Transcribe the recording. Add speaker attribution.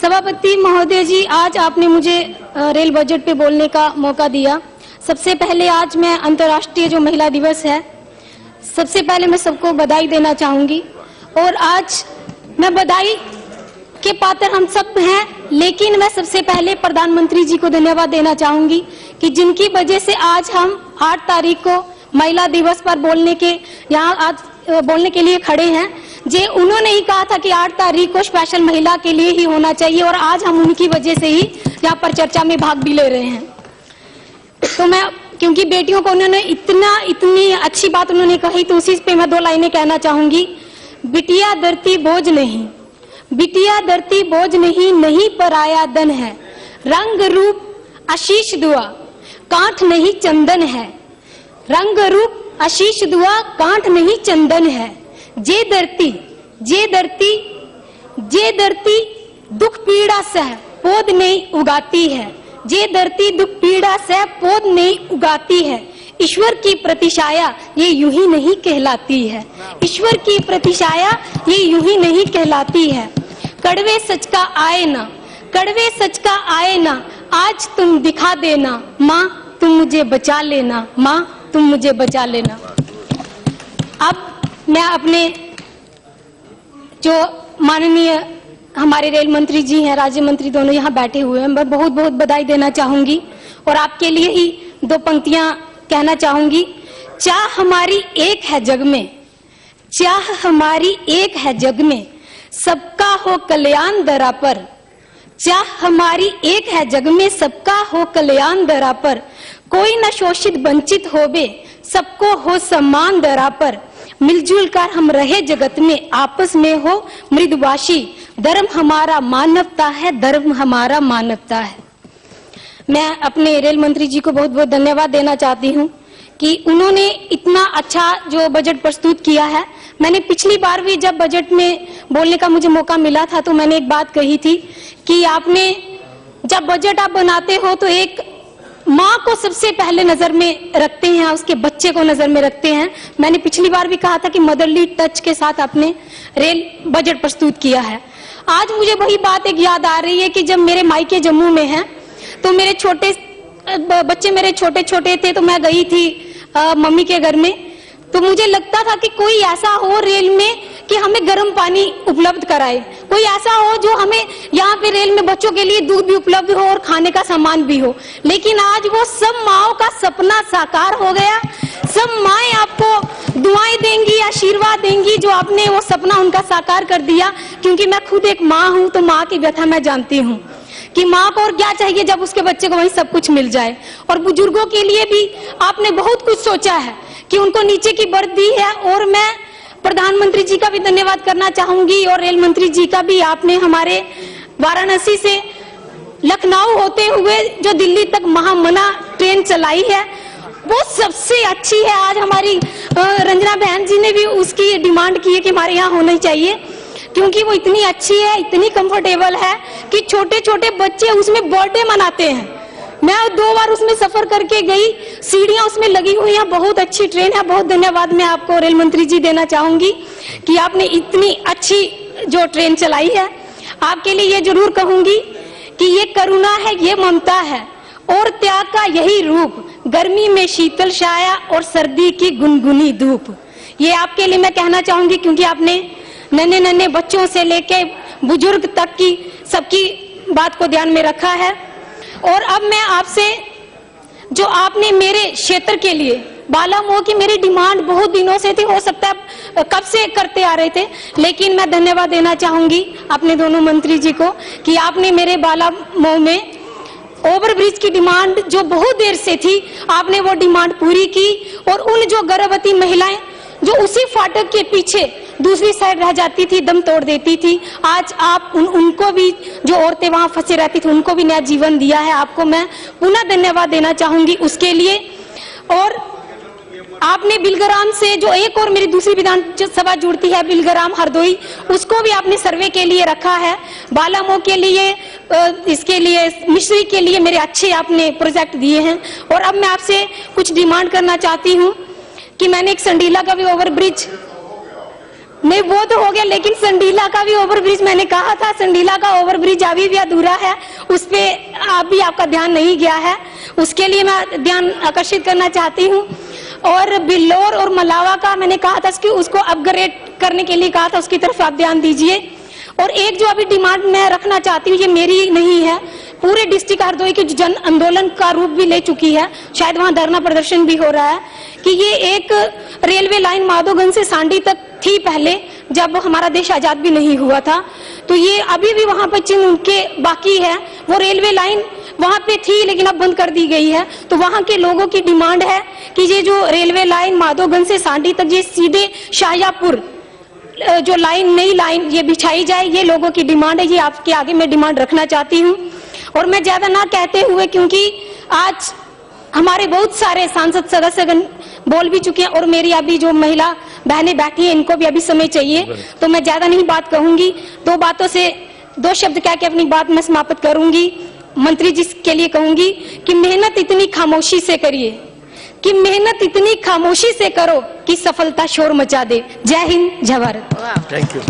Speaker 1: सभापति महोदय जी, आज आपने मुझे रेल बजट पे बोलने का मौका दिया। सबसे पहले आज मैं अंतर्राष्ट्रीय जो महिला दिवस है, सबसे पहले मैं सबको बधाई देना चाहूंगी। और आज मैं बधाई के पात्र हम सब हैं, लेकिन मैं सबसे पहले प्रधानमंत्री जी को धन्यवाद देना चाहूंगी कि जिनकी वजह से आज हम 8 तारीख को महिला दिवस पर बोलने के लिए खड़े हैं। जे उन्होंने ही कहा था कि 8 तारीख को स्पेशल महिला के लिए ही होना चाहिए, और आज हम उनकी वजह से ही यहाँ पर चर्चा में भाग भी ले रहे हैं। तो मैं, क्योंकि बेटियों को उन्होंने इतनी अच्छी बात उन्होंने कही, तो उसी पे मैं 2 लाइनें कहना चाहूंगी। बिटिया धरती बोझ नहीं, बिटिया धरती बोझ नहीं, नहीं पराया धन है। रंग रूप आशीष दुआ, कांठ नहीं चंदन है। रंग रूप आशीष दुआ, कांठ नहीं चंदन है। जे धरती, जे धरती, जे धरती दुख पीड़ा सह पौध नहीं उगाती है। जे धरती दुख पीड़ा सह पौध नहीं उगाती है। ईश्वर की प्रतिछाया ये यूं ही नहीं कहलाती है। ईश्वर की प्रतिछाया ये यूं ही नहीं कहलाती है। कड़वे सच का आए ना, कड़वे सच का आए ना, आज तुम दिखा देना। माँ तुम मुझे बचा लेना, माँ तुम मुझे बचा लेना। अब मैं अपने जो माननीय हमारे रेल मंत्री जी हैं, राज्य मंत्री दोनों यहाँ बैठे हुए हैं, मैं बहुत बहुत बधाई देना चाहूंगी और आपके लिए ही 2 पंक्तियां कहना चाहूंगी। चाह हमारी एक है जग में, चाह हमारी एक है जग में, सबका हो कल्याण दरा पर। चाह हमारी एक है जग में, सबका हो कल्याण दरा पर। कोई न शोषित वंचित होवे, सबको हो सम्मान दरा पर। मिलजुल कर हम रहे जगत में, आपस में हो मृदुभाषी। धर्म हमारा मानवता है, धर्म हमारा मानवता है। मैं अपने रेल मंत्री जी को बहुत बहुत धन्यवाद देना चाहती हूँ कि उन्होंने इतना अच्छा जो बजट प्रस्तुत किया है। मैंने पिछली बार भी जब बजट में बोलने का मुझे मौका मिला था, तो मैंने एक बात कही थी कि आपने जब बजट आप बनाते हो तो एक माँ को सबसे पहले नजर में रखते हैं, उसके बच्चे को नजर में रखते हैं। मैंने पिछली बार भी कहा था कि मदरली टच के साथ आपने रेल बजट प्रस्तुत किया है। आज मुझे वही बात एक याद आ रही है कि जब मेरे मायके जम्मू में हैं, तो मेरे छोटे बच्चे मेरे छोटे छोटे थे, तो मैं गई थी मम्मी के घर में। तो मुझे लगता था कि कोई ऐसा हो रेल में कि हमें गर्म पानी उपलब्ध कराए, कोई ऐसा हो जो हमें यहाँ पे रेल में बच्चों के लिए दूध भी उपलब्ध हो और खाने का सामान भी हो। लेकिन आज वो सब माँओं का सपना साकार हो गया। सब माएँ आपको दुआएं देंगी, आशीर्वाद देंगी जो आपने वो सपना उनका साकार कर दिया। क्योंकि मैं खुद एक माँ हूँ, तो माँ की व्यथा मैं जानती हूँ कि माँ को और क्या चाहिए जब उसके बच्चे को वहीं सब कुछ मिल जाए। और बुजुर्गों के लिए भी आपने बहुत कुछ सोचा है कि उनको नीचे की बर्थ दी है। और मैं प्रधानमंत्री जी का भी धन्यवाद करना चाहूंगी और रेल मंत्री जी का भी। आपने हमारे वाराणसी से लखनऊ होते हुए जो दिल्ली तक महामना ट्रेन चलाई है, वो सबसे अच्छी है। आज हमारी रंजना बहन जी ने भी उसकी डिमांड की है कि हमारे यहाँ होनी चाहिए, क्योंकि वो इतनी अच्छी है, इतनी कंफर्टेबल है कि छोटे छोटे बच्चे उसमें बर्थडे मनाते हैं। मैं 2 बार उसमें सफर करके गई, सीढ़ियां उसमें लगी हुई हैं, बहुत अच्छी ट्रेन है। बहुत धन्यवाद मैं आपको रेल मंत्री जी देना चाहूंगी कि आपने इतनी अच्छी जो ट्रेन चलाई है। आपके लिए ये जरूर कहूंगी कि ये करुणा है, ये ममता है और त्याग का यही रूप। गर्मी में शीतल छाया और सर्दी की गुनगुनी धूप। ये आपके लिए मैं कहना चाहूंगी, क्योंकि आपने नन्हे नन्हे बच्चों से लेके बुजुर्ग तक की सबकी बात को ध्यान में रखा है। और अब मैं आपसे, जो आपने मेरे क्षेत्र के लिए बालामोह की मेरी डिमांड बहुत दिनों से थी, हो सकता है कब से करते आ रहे थे, लेकिन मैं धन्यवाद देना चाहूंगी अपने दोनों मंत्री जी को कि आपने मेरे बालामोह में ओवरब्रिज की डिमांड जो बहुत देर से थी, आपने वो डिमांड पूरी की। और उन जो गर्भवती महिलाएं जो उसी फाटक के पीछे दूसरी साइड रह जाती थी, दम तोड़ देती थी, आज आप उनको भी, जो औरतें वहां फंसे रहती थी, उनको भी नया जीवन दिया है। आपको मैं पुनः धन्यवाद देना चाहूंगी उसके लिए। और आपने बिलग्राम से जो एक और मेरी दूसरी विधानसभा जुड़ती है, बिलग्राम हरदोई, उसको भी आपने सर्वे के लिए रखा है। बालामोह के लिए, इसके लिए, मिश्री के लिए मेरे अच्छे आपने प्रोजेक्ट दिए हैं। और अब मैं आपसे कुछ डिमांड करना चाहती हूँ कि मैंने एक संडीला का भी ओवरब्रिज नहीं वो तो हो गया, लेकिन संडीला का भी ओवरब्रिज मैंने कहा था, संडीला का ओवरब्रिज अभी भी अधूरा है, उस पे अभी आपका ध्यान नहीं गया है, उसके लिए मैं ध्यान आकर्षित करना चाहती हूँ। और बिल्लौर और मलावा का मैंने कहा था कि उसको अपग्रेड करने के लिए कहा था, उसकी तरफ आप ध्यान दीजिए। और एक जो अभी डिमांड मैं रखना चाहती हूँ, ये मेरी नहीं है, पूरे डिस्ट्रिक्ट हरदोई की जन आंदोलन का रूप भी ले चुकी है, शायद वहां धरना प्रदर्शन भी हो रहा है, कि ये एक रेलवे लाइन माधोगंज से सांडी तक थी पहले, जब हमारा देश आजाद भी नहीं हुआ था, तो ये अभी भी वहां पर चिन्ह उनके बाकी है। वो रेलवे लाइन वहां पे थी लेकिन अब बंद कर दी गई है। तो वहां के लोगों की डिमांड है कि ये जो रेलवे लाइन माधोगंज से सांडी तक ये सीधे शाहजहांपुर जो लाइन, नई लाइन ये बिछाई जाए, ये लोगों की डिमांड है, ये आपके आगे मैं डिमांड रखना चाहती हूँ। और मैं ज्यादा ना कहते हुए, क्योंकि आज हमारे बहुत सारे सांसद सदस्यगण बोल भी चुके हैं और मेरी अभी जो महिला बहनें बैठी हैं इनको भी अभी समय चाहिए, तो मैं ज्यादा नहीं बात कहूंगी, दो शब्द कह के अपनी बात मैं समाप्त करूंगी। मंत्री जी के लिए कहूंगी कि मेहनत इतनी खामोशी से करिए, कि मेहनत इतनी खामोशी से करो कि सफलता शोर मचा दे। जय हिंद, जय भारत।
Speaker 2: Thank you.